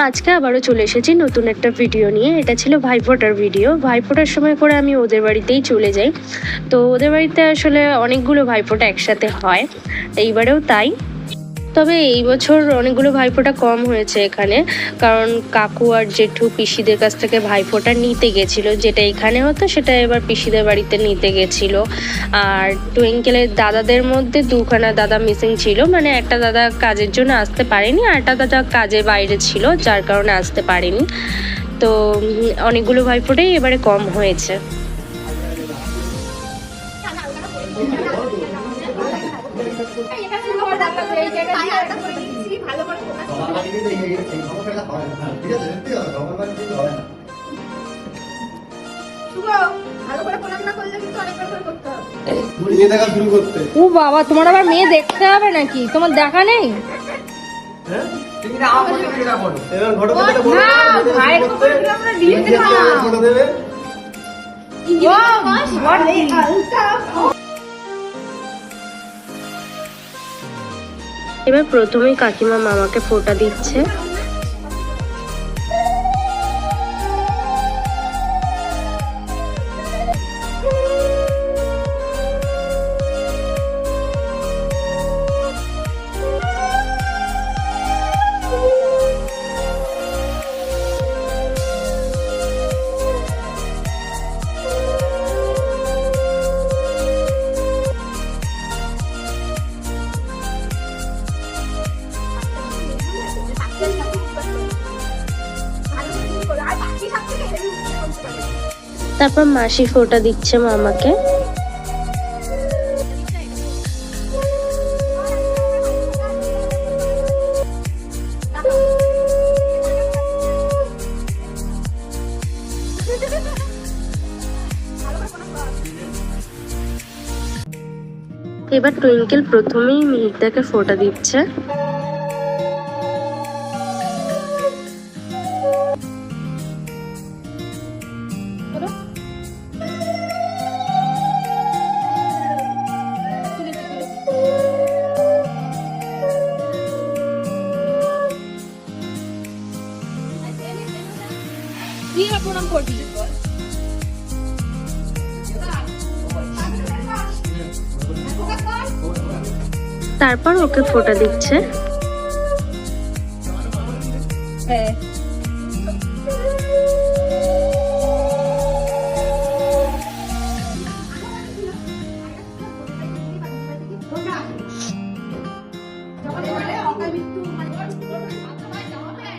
আজকে আবারও চলে এসেছি নতুন একটা ভিডিও নিয়ে। এটা ছিল ভাইফোঁটার ভিডিও। ভাইফোঁটার সময় করে আমি ওদের বাড়িতেই চলে যাই। তো ওদের বাড়িতে আসলে অনেকগুলো ভাইফোঁটা একসাথে হয়, এইবারেও তাই। তবে এই বছর অনেকগুলো ভাইফোঁটা কম হয়েছে এখানে, কারণ কাকু আর জেঠু পিসিদের কাছ থেকে ভাইফোঁটা নিতে গেছিলো। যেটা এখানে হতো সেটা এবার পিসিদের বাড়িতে নিতে গেছিলো। আর টুইঙ্কেলের দাদাদের মধ্যে দুখানা দাদা মিসিং ছিল, মানে একটা দাদা কাজের জন্য আসতে পারেনি, আর একটা দাদা কাজে বাইরে ছিল, যার কারণে আসতে পারেনি। তো অনেকগুলো ভাইফোঁটাই এবারে কম হয়েছে। ও বাবা, তোমার আবার মেয়ে দেখতে হবে নাকি? তোমার দেখা নেই? এবার প্রথমেই কাকিমা মামাকে ফোঁটা দিচ্ছে। তারপর মাসি ফোঁটা দিচ্ছে মামাকে। এবার টুইঙ্কেল প্রথমেই মিহিরদাকে ফোঁটা দিচ্ছে। তারপর ওকে ফোঁটা দিচ্ছে।